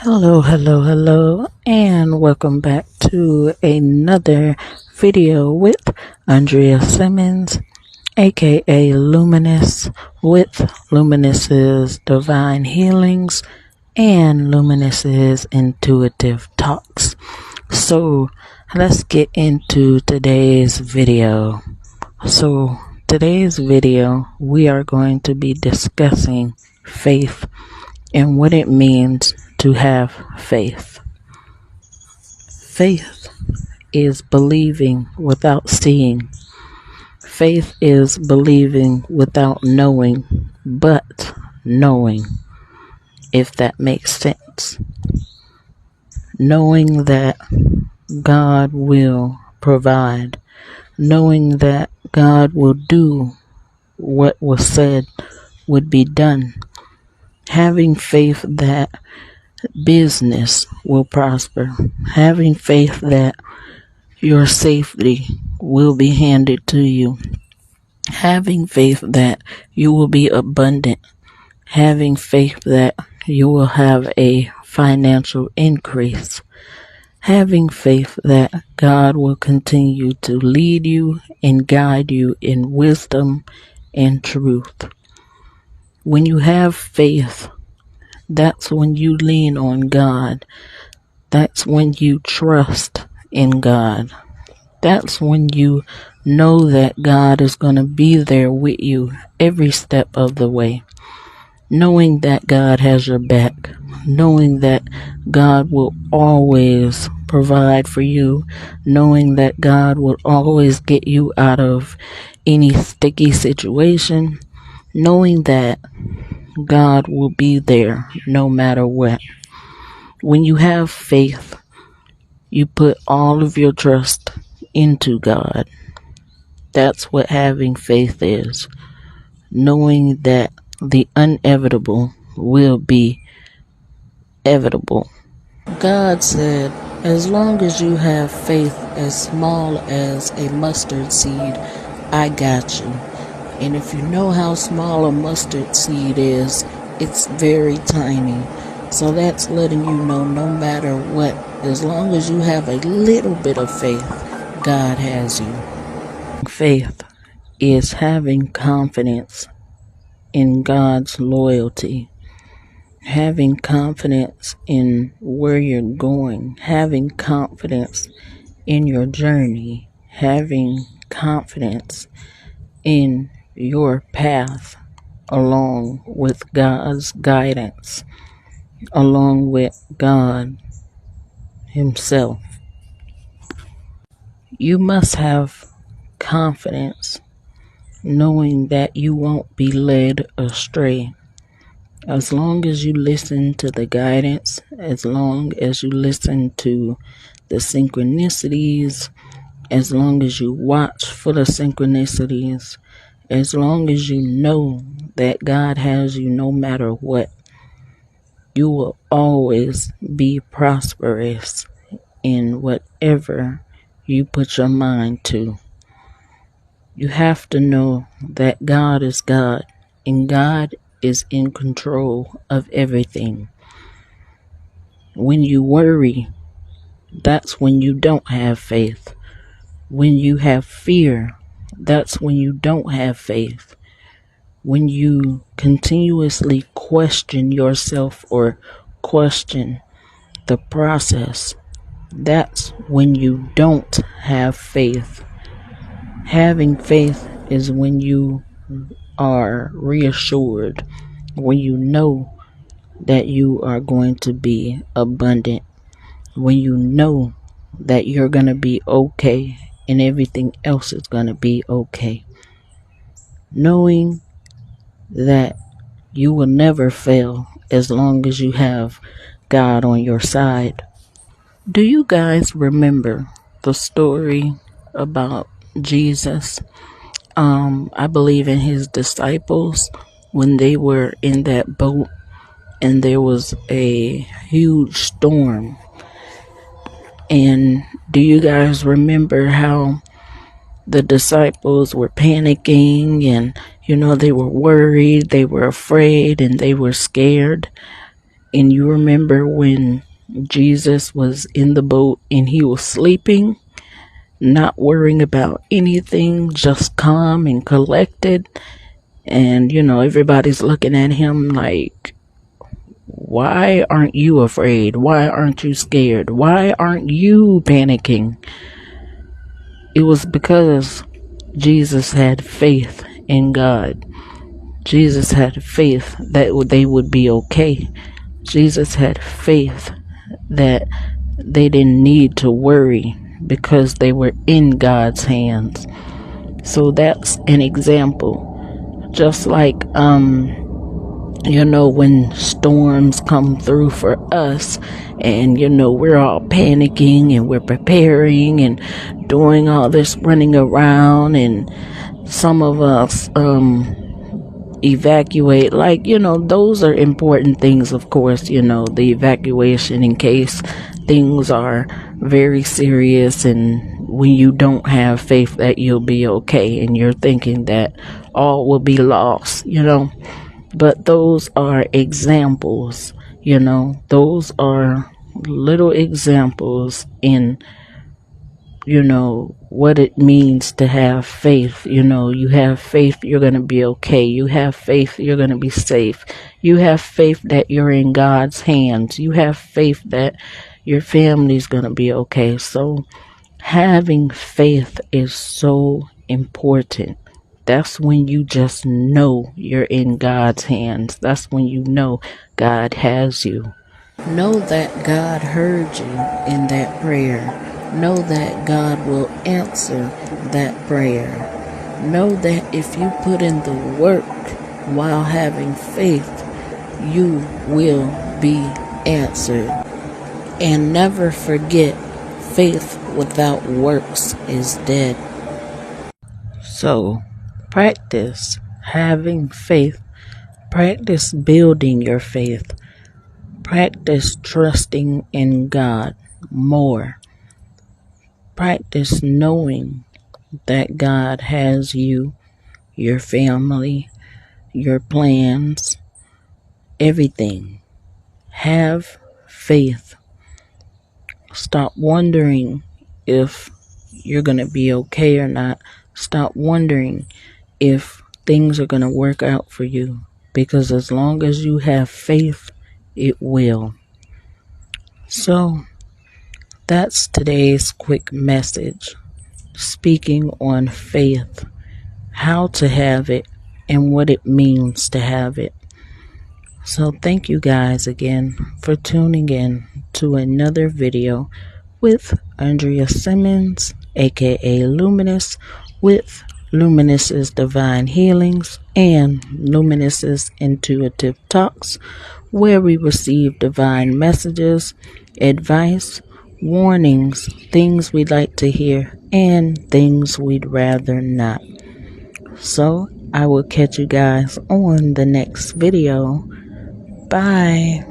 Hello, and welcome back to another video with AndriaSimmons, aka Luminous, with Luminous's Divine Healings and Luminous's Intuitive Talks. So let's get into today's video. Today's video, we are going to be discussing faith and what it means to have faith. Faith is believing without seeing. Faith is believing without knowing, but knowing, if that makes sense. Knowing that God will provide. Knowing that God will do what was said would be done. Having faith that business will prosper. Having faith that your safety will be handed to you. Having faith that you will be abundant. Having faith that you will have a financial increase. Having faith that God will continue to lead you and guide you in wisdom and truth. When you have faith, that's when you lean on God. That's when you trust in God. That's when you know that God is going to be there with you every step of the way. Knowing that God has your back. Knowing that God will always provide for you. Knowing that God will always get you out of any sticky situation. Knowing that God will be there no matter what. When you have faith, you put all of your trust into God. That's what having faith is. Knowing that the inevitable will be evitable. God said, as long as you have faith as small as a mustard seed, I got you. And if you know how small a mustard seed is, it's very tiny. So that's letting you know no matter what, as long as you have a little bit of faith, God has you. Faith is having confidence in God's loyalty. Having confidence in where you're going. Having confidence in your journey. Having confidence in your path along with God's guidance, along with God Himself. You must have confidence knowing that you won't be led astray. As long as you listen to the guidance, as long as you listen to the synchronicities, as long as you watch for the synchronicities, as long as you know that God has you no matter what, you will always be prosperous in whatever you put your mind to. You have to know that God is God, and God is in control of everything. When you worry, that's when you don't have faith. When you have fear, that's when you don't have faith. When you continuously question yourself or question the process, that's when you don't have faith. Having faith is when you are reassured, when you know that you are going to be abundant, when you know that you're going to be okay and everything else is going to be okay. Knowing that you will never fail as long as you have God on your side. Do you guys remember the story about Jesus? I believe in His disciples when they were in that boat and there was a huge storm. And do you guys remember how the disciples were panicking and, they were worried, they were afraid, and they were scared? And you remember when Jesus was in the boat and he was sleeping, not worrying about anything, just calm and collected. And, everybody's looking at him like, why aren't you afraid? Why aren't you scared? Why aren't you panicking? It was because Jesus had faith in God. Jesus had faith that they would be okay. Jesus had faith that they didn't need to worry because they were in God's hands. So that's an example. Just like, when storms come through for us and, we're all panicking and we're preparing and doing all this running around, and some of us, evacuate, like, those are important things, of course, the evacuation in case things are very serious and when you don't have faith that you'll be okay and you're thinking that all will be lost, but those are examples, those are little examples in what it means to have faith. You have faith, you're going to be okay. You have faith, you're going to be safe. You have faith that you're in God's hands. You have faith that your family's going to be okay. So having faith is so important. That's when you just know you're in God's hands. That's when you know God has you. Know that God heard you in that prayer. Know that God will answer that prayer. Know that if you put in the work while having faith, you will be answered. And never forget, faith without works is dead. So, practice having faith. Practice building your faith. Practice trusting in God more. Practice knowing that God has you, your family, your plans, everything. Have faith. Stop wondering if you're going to be okay or not. Stop wondering if things are going to work out for you. Because as long as you have faith, it will. So, that's today's quick message, speaking on faith, how to have it, and what it means to have it. So thank you guys again for tuning in to another video with AndriaSimmons, aka Luminous, with Luminous's Divine Healings and Luminous's Intuitive Talks, where we receive divine messages, advice, warnings, things we'd like to hear, and things we'd rather not. So I will catch you guys on the next video. Bye.